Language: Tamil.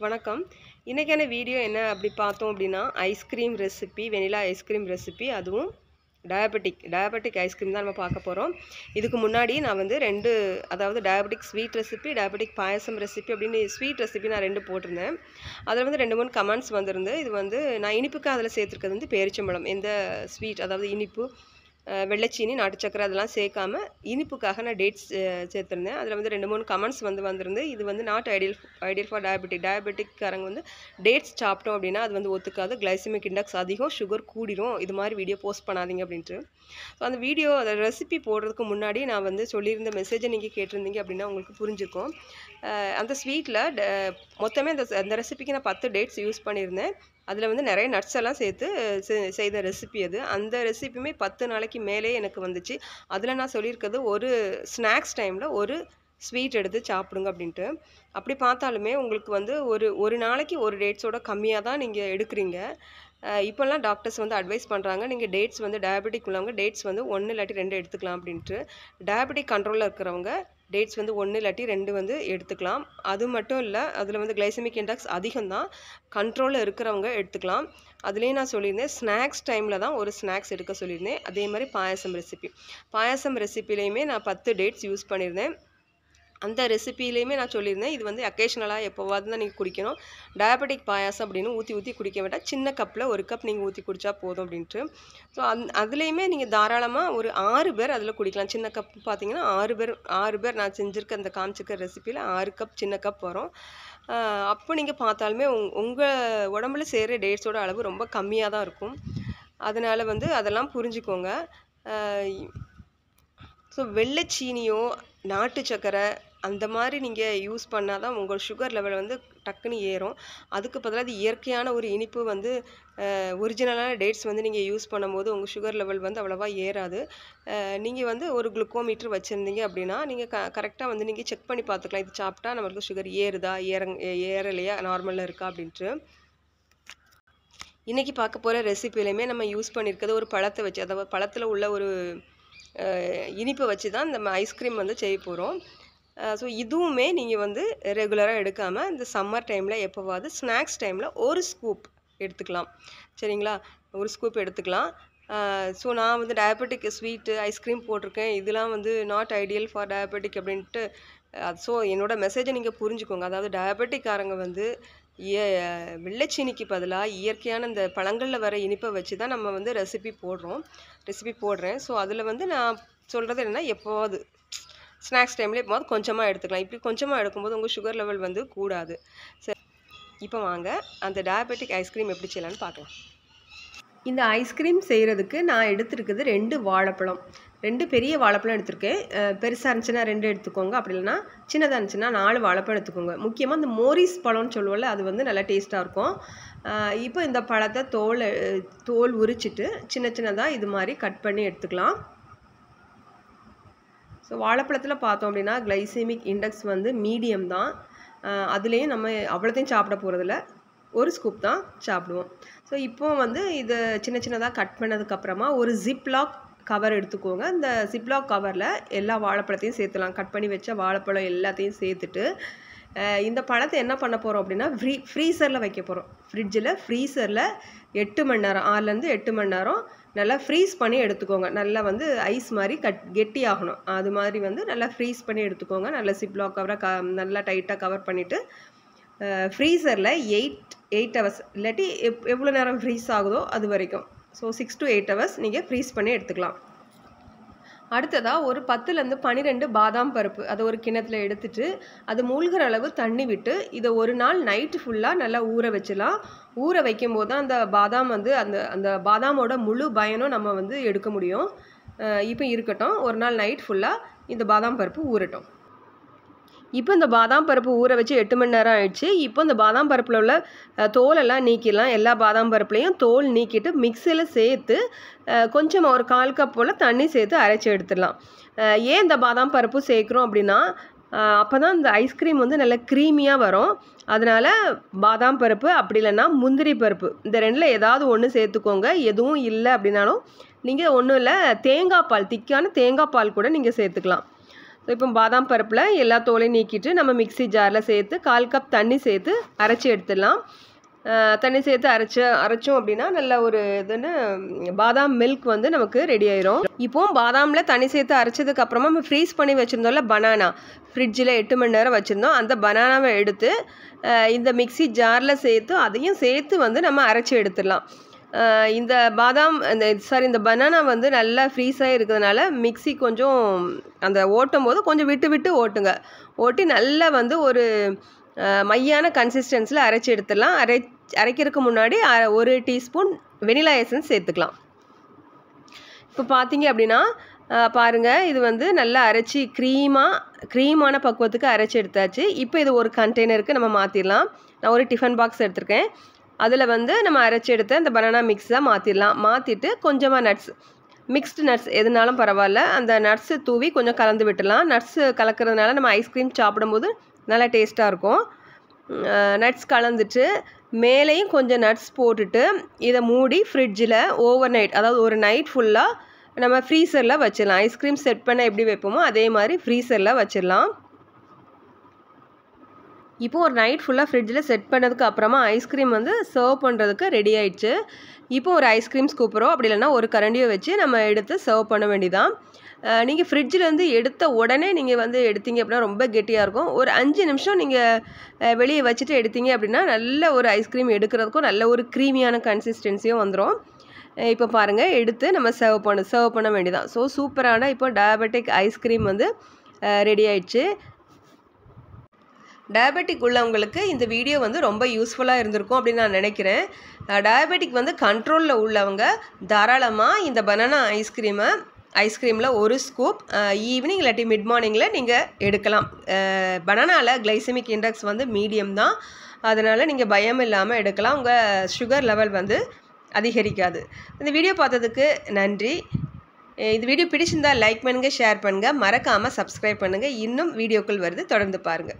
வணக்கம். இன்னைக்கான வீடியோ என்ன அப்படி பார்த்தோம் அப்படின்னா, ice cream recipe, vanilla ice cream recipe, அதுவும் டயபெட்டிக் ஐஸ்கிரீம் தான் நம்ம பார்க்க போகிறோம். இதுக்கு முன்னாடி நான் வந்து 2 அதாவது டயபெட்டிக் ஸ்வீட் ரெசிபி, டயபெட்டிக் பாயசம் ரெசிபி அப்படின்னு ஸ்வீட் ரெசிபி நான் 2 போட்டிருந்தேன். அதில் வந்து 2, 3 கமெண்ட்ஸ் வந்திருந்து. இது வந்து நான் இனிப்புக்கு அதில் சேர்த்துருக்கிறது வந்து பேரிச்சம்பழம். எந்த ஸ்வீட் அதாவது இனிப்பு, வெள்ளைச்சீனி, நாட்டு சக்கரை அதெல்லாம் சேர்க்காம இனிப்புக்காக நான் டேட்ஸ் சேர்த்துருந்தேன். அதில் வந்து 2, 3 கமெண்ட்ஸ் வந்திருந்து. இது வந்து நாட் ஐடியல் ஃபார் டயபெட்டிக்காரங்க வந்து டேட்ஸ் சாப்பிட்டோம் அப்படின்னா அது வந்து ஒத்துக்காது, கிளைசமிக் இண்டெக்ஸ் அதிகம், சுகர் கூடிரும், இது மாதிரி வீடியோ போஸ்ட் பண்ணாதீங்க அப்படின்ட்டு. ஸோ அந்த வீடியோ அதை ரெசிபி போடுறதுக்கு முன்னாடி நான் வந்து சொல்லியிருந்த மெசேஜை நீங்கள் கேட்டிருந்தீங்க அப்படின்னா உங்களுக்கு புரிஞ்சிருக்கும். அந்த ஸ்வீட்டில் மொத்தமே அந்த ரெசிபிக்கு நான் 10 டேட்ஸ் யூஸ் பண்ணியிருந்தேன். அதில் வந்து நிறைய நட்ஸ் எல்லாம் சேர்த்து செய்த ரெசிபி அது. அந்த ரெசிபியுமே 10 நாளைக்கு மேலே எனக்கு வந்துச்சு. அதில் நான் சொல்லியிருக்கிறது ஒரு ஸ்நாக்ஸ் டைமில் ஒரு ஸ்வீட் எடுத்து சாப்பிடுங்க அப்படின்ட்டு. அப்படி பார்த்தாலுமே உங்களுக்கு வந்து ஒரு நாளைக்கு ஒரு டேட்ஸோட கம்மியாக தான் நீங்கள் எடுக்கிறீங்க. இப்போல்லாம் டாக்டர்ஸ் வந்து அட்வைஸ் பண்ணுறாங்க, நீங்கள் டேட்ஸ் வந்து டயபெட்டிக் உள்ளவங்க டேட்ஸ் வந்து 1 இல்லாட்டி 2 எடுத்துக்கலாம் அப்படின்ட்டு. டயபெட்டிக் கண்ட்ரோலில் இருக்கிறவங்க டேட்ஸ் வந்து 1 இல்லாட்டி 2 வந்து எடுத்துக்கலாம். அது மட்டும் இல்லை, அதில் வந்து கிளைசமிக் இண்டெக்ஸ் அதிகம்தான், கண்ட்ரோலில் இருக்கிறவங்க எடுத்துக்கலாம். அதுலேயும் நான் சொல்லியிருந்தேன் ஸ்நாக்ஸ் டைமில் தான் ஒரு ஸ்நாக்ஸ் எடுக்க சொல்லியிருந்தேன். அதே மாதிரி பாயாசம் ரெசிப்பிலையுமே நான் 10 டேட்ஸ் யூஸ் பண்ணியிருந்தேன். அந்த ரெசிப்பிலையுமே நான் சொல்லியிருந்தேன், இது வந்து அக்கேஷனலாக எப்போவாது தான் நீங்கள் குடிக்கணும். டயபெட்டிக் பாயாசம் அப்படின்னு ஊற்றி குடிக்க வேண்டாம், சின்ன கப்பில் 1 கப் நீங்கள் ஊற்றி குடித்தா போதும் அப்படின்ட்டு. ஸோ அதுலேயுமே நீங்கள் தாராளமாக ஒரு 6 பேர் அதில் குடிக்கலாம். சின்ன கப் பார்த்தீங்கன்னா 6 பேர் நான் செஞ்சுருக்க அந்த காமிச்சிருக்க ரெசிப்பியில் 6 கப் சின்ன கப் வரும். அப்போ நீங்கள் பார்த்தாலுமே உங்கள் உடம்புல சேர்கிற டேட்ஸோட அளவு ரொம்ப கம்மியாக தான் இருக்கும். அதனால் வந்து அதெல்லாம் புரிஞ்சுக்கோங்க. ஸோ வெள்ளைச்சீனியோ நாட்டு சக்கரை அந்த மாதிரி நீங்கள் யூஸ் பண்ணால் தான் உங்கள் சுகர் லெவல் வந்து டக்குன்னு ஏறும். அதுக்கு பதிலாக அது இயற்கையான ஒரு இனிப்பு வந்து ஒரிஜினலான டேட்ஸ் வந்து நீங்கள் யூஸ் பண்ணும்போது உங்கள் சுகர் லெவல் வந்து அவ்வளோவா ஏறாது. நீங்கள் வந்து ஒரு குளுக்கோமீட்டர் வச்சுருந்தீங்க அப்படின்னா நீங்கள் கரெக்டாக வந்து நீங்கள் செக் பண்ணி பார்த்துக்கலாம், இது சாப்பிட்டா நம்மளுக்கு சுகர் ஏறுதா ஏறலையா நார்மலாக இருக்கா அப்படின்ட்டு. இன்றைக்கி பார்க்க போகிற ரெசிப்பிலையுமே நம்ம யூஸ் பண்ணியிருக்கிறது ஒரு பழத்தை வச்சு, அதாவது பழத்தில் உள்ள ஒரு இனிப்பை வச்சு தான் நம்ம ஐஸ்கிரீம் வந்து செய்ய போகிறோம். ஸோ இதுவுமே நீங்கள் வந்து ரெகுலராக எடுக்காமல் இந்த சம்மர் டைமில் எப்போவாது ஸ்நாக்ஸ் டைமில் ஒரு ஸ்கூப் எடுத்துக்கலாம், சரிங்களா? ஒரு ஸ்கூப் எடுத்துக்கலாம். ஸோ நான் வந்து டயபெட்டிக் ஸ்வீட்டு ஐஸ்கிரீம் போட்டிருக்கேன், இதெல்லாம் வந்து நாட் ஐடியல் ஃபார் டயபெட்டிக் அப்படின்ட்டு. ஸோ என்னோடய மெசேஜை நீங்கள் புரிஞ்சுக்கோங்க. அதாவது டயபெட்டிக்காரங்க வந்து வெள்ளைச்சீனிக்கு பதிலாக இயற்கையான இந்த பழங்களில் வர இனிப்பை வச்சு தான் நம்ம வந்து ரெசிபி போடுறேன். ஸோ அதில் வந்து நான் சொல்கிறது என்னென்னா, எப்போவாது ஸ்நாக்ஸ் டைமில் எப்போவாது கொஞ்சமாக எடுத்துக்கலாம். இப்படி கொஞ்சமாக எடுக்கும்போது உங்கள் சுகர் லெவல் வந்து கூடாது. சரி, இப்போ வாங்க அந்த டயபெட்டிக் ஐஸ்கிரீம் எப்படி செய்யலான்னு பார்க்கலாம். இந்த ஐஸ்கிரீம் செய்கிறதுக்கு நான் எடுத்துருக்குது 2 வாழைப்பழம், 2 பெரிய வாழைப்பழம் எடுத்திருக்கேன். பெருசாக இருந்துச்சுன்னா 2 எடுத்துக்கோங்க, அப்படி இல்லைன்னா சின்னதாக இருந்துச்சுன்னா 4 வாழைப்பழம் எடுத்துக்கோங்க. முக்கியமாக இந்த மோரிஸ் பழம்னு சொல்லுவோம்ல, அது வந்து நல்லா டேஸ்ட்டாக இருக்கும். இப்போ இந்த பழத்தை தோல் உரிச்சிட்டு சின்னதாக இது மாதிரி கட் பண்ணி எடுத்துக்கலாம். ஸோ வாழைப்பழத்தில் பார்த்தோம் அப்படின்னா கிளைசமிக் இண்டெக்ஸ் வந்து மீடியம் தான். அதுலேயும் நம்ம அவ்வளோத்தையும் சாப்பிட போகிறதில்ல, ஒரு ஸ்கூப் தான் சாப்பிடுவோம். ஸோ இப்போ வந்து இதை சின்னதாக கட் பண்ணதுக்கப்புறமா ஒரு ஜிப்லாக் கவர் எடுத்துக்கோங்க. இந்த ஜிப்லாக் கவரில் எல்லா வாழைப்பழத்தையும் சேர்த்துலாம். கட் பண்ணி வச்ச வாழைப்பழம் எல்லாத்தையும் சேர்த்துட்டு இந்த பழத்தை என்ன பண்ண போகிறோம் அப்படின்னா ஃப்ரீசரில் வைக்க போகிறோம். ஃப்ரீசரில் 8 மணி நேரம், 6லேருந்து 8 மணி நேரம் நல்லா ஃப்ரீஸ் பண்ணி எடுத்துக்கோங்க. நல்லா வந்து ஐஸ் மாதிரி கெட்டி ஆகணும், அது மாதிரி வந்து நல்லா ஃப்ரீஸ் பண்ணி எடுத்துக்கோங்க. நல்லா ஜிப்லாக் கவரை நல்லா டைட்டாக கவர் பண்ணிவிட்டு ஃப்ரீசரில் 8 ஹவர்ஸ் இல்லாட்டி எவ்வளோ நேரம் ஃப்ரீஸ் ஆகுதோ அது வரைக்கும், ஸோ 6 to 8 ஹவர்ஸ் நீங்கள் ஃப்ரீஸ் பண்ணி எடுத்துக்கலாம். அடுத்ததாக ஒரு 10லேருந்து 12 பாதாம் பருப்பு அதை ஒரு கிணத்துல எடுத்துட்டு அது மூழ்கிற அளவு தண்ணி விட்டு இதை ஒரு நாள் நைட்டு ஃபுல்லாக நல்லா ஊற வச்சிடலாம். ஊற வைக்கும் போது தான் அந்த பாதாம் வந்து அந்த பாதாமோட முழு பயனும் நம்ம வந்து எடுக்க முடியும். இப்போ இருக்கட்டும், ஒரு நாள் நைட் ஃபுல்லாக இந்த பாதாம் பருப்பு ஊறட்டும். இப்போ இந்த பாதாம் பருப்பு ஊற வச்சு 8 மணி நேரம் ஆயிடுச்சு. இப்போ இந்த பாதாம் பருப்பில் உள்ள தோலெல்லாம் நீக்கிடலாம். எல்லா பாதாம் பருப்புலையும் தோல் நீக்கிட்டு மிக்சியில் சேர்த்து கொஞ்சம் ஒரு 1/4 கப் போல் தண்ணி சேர்த்து அரைச்சி எடுத்துடலாம். ஏன் இந்த பாதாம் பருப்பு சேர்க்குறோம் அப்படின்னா, அப்போ தான் இந்த ஐஸ்கிரீம் வந்து நல்லா க்ரீமியாக வரும். அதனால் பாதாம் பருப்பு அப்படி இல்லைன்னா முந்திரி பருப்பு, இந்த 2ல் ஏதாவது ஒன்று சேர்த்துக்கோங்க. எதுவும் இல்லை அப்படின்னாலும் நீங்கள் ஒன்றும் இல்லை, தேங்காய் பால், திக்கான தேங்காய் பால் கூட நீங்கள் சேர்த்துக்கலாம். இப்போ பாதாம் பருப்பில் எல்லா தோலையும் நீக்கிட்டு நம்ம மிக்ஸி ஜாரில் சேர்த்து 1/4 கப் தண்ணி சேர்த்து அரைச்சி எடுத்துடலாம். தண்ணி சேர்த்து அரைச்சோம் அப்படின்னா நல்ல ஒரு இதுன்னு பாதாம் மில்க் வந்து நமக்கு ரெடி ஆயிரும். இப்போ பாதாமில் தண்ணி சேர்த்து அரைச்சதுக்கு அப்புறமா நம்ம ஃப்ரீஸ் பண்ணி வச்சுருந்தோம்ல பனானா, ஃப்ரிட்ஜில் 8 மணி நேரம் வச்சுருந்தோம். அந்த பனானாவை எடுத்து இந்த மிக்ஸி ஜாரில் சேர்த்து அதையும் சேர்த்து வந்து நம்ம அரைச்சி எடுத்துடலாம். இந்த பாதாம் இந்த பனானா வந்து நல்லா ஃப்ரீஸ் ஆகி இருக்கிறதுனால மிக்ஸி கொஞ்சம் அந்த ஓட்டும் போது கொஞ்சம் விட்டு விட்டு ஓட்டுங்க. ஓட்டி நல்லா வந்து ஒரு மையான கன்சிஸ்டன்சியில் அரைச்சி எடுத்துடலாம். அரைக்கிறதுக்கு முன்னாடி 1 டீஸ்பூன் வெனிலா எசன்ஸ் சேர்த்துக்கலாம். இப்போ பார்த்தீங்க அப்படின்னா பாருங்கள், இது வந்து நல்லா அரைச்சி க்ரீமான பக்குவத்துக்கு அரைச்சி எடுத்தாச்சு. இப்போ இது ஒரு கண்டெய்னருக்கு நம்ம மாற்றிடலாம். நான் ஒரு டிஃபன் பாக்ஸ் எடுத்திருக்கேன். அதில் வந்து நம்ம அரைச்சி எடுத்த இந்த பனானா மிக்ஸாக மாற்றிடலாம். மாற்றிட்டு கொஞ்சமாக மிக்ஸ்டு நட்ஸ் எதுனாலும் பரவாயில்ல, அந்த நட்ஸு தூவி கொஞ்சம் கலந்து விட்டுடலாம். நட்ஸு கலக்கிறதுனால நம்ம ஐஸ்கிரீம் சாப்பிடும்போது நல்லா டேஸ்ட்டாக இருக்கும். நட்ஸ் கலந்துட்டு மேலேயும் கொஞ்சம் நட்ஸ் போட்டுட்டு இதை மூடி ஃப்ரிட்ஜில் ஓவர் நைட், அதாவது ஒரு நைட் ஃபுல்லாக நம்ம ஃப்ரீசரில் வச்சிடலாம். ஐஸ்கிரீம் செட் பண்ண எப்படி வைப்போமோ அதே மாதிரி ஃப்ரீசரில் வச்சிடலாம். இப்போது ஒரு நைட் ஃபுல்லாக ஃப்ரிட்ஜில் செட் பண்ணதுக்கு அப்புறமா ஐஸ்கிரீம் வந்து சர்வ் பண்ணுறதுக்கு ரெடி ஆயிடுச்சு. இப்போ ஒரு ஐஸ்கிரீம் ஸ்கூப்பரோ அப்படி இல்லைன்னா ஒரு கரண்டியோ வச்சு நம்ம எடுத்து சர்வ் பண்ண வேண்டியதான். நீங்கள் ஃப்ரிட்ஜிலேருந்து எடுத்த உடனே நீங்கள் வந்து எடுத்தீங்க அப்படின்னா ரொம்ப கெட்டியாக இருக்கும். ஒரு 5 நிமிஷம் நீங்கள் வெளியே வச்சுட்டு எடுத்தீங்க அப்படின்னா நல்ல ஒரு ஐஸ்கிரீம் எடுக்கிறதுக்கும் நல்ல ஒரு க்ரீமியான கன்சிஸ்டன்சியும் வந்துடும். இப்போ பாருங்கள், எடுத்து நம்ம சர்வ் பண்ண வேண்டியதான். ஸோ சூப்பரான இப்போ டயபெட்டிக் ஐஸ்கிரீம் வந்து ரெடி ஆயிடுச்சு. டயபெட்டிக் உள்ளவங்களுக்கு இந்த வீடியோ வந்து ரொம்ப யூஸ்ஃபுல்லாக இருந்திருக்கும் அப்படின்னு நான் நினைக்கிறேன். டயபெட்டிக் வந்து கண்ட்ரோலில் உள்ளவங்க தாராளமாக இந்த பனானா ஐஸ்கிரீமில் ஒரு ஸ்கூப் ஈவினிங் இல்லாட்டி மிட் மார்னிங்கில் நீங்கள் எடுக்கலாம். பனானாவில் கிளைசமிக் இண்டெக்ஸ் வந்து மீடியம் தான், அதனால் நீங்கள் பயம் இல்லாமல் எடுக்கலாம். உங்கள் சுகர் லெவல் வந்து அதிகரிக்காது. இந்த வீடியோ பார்த்ததுக்கு நன்றி. இந்த வீடியோ பிடிச்சிருந்தால் லைக் பண்ணுங்கள், ஷேர் பண்ணுங்கள், மறக்காமல் சப்ஸ்கிரைப் பண்ணுங்கள். இன்னும் வீடியோக்கள் வருது, தொடர்ந்து பாருங்கள்.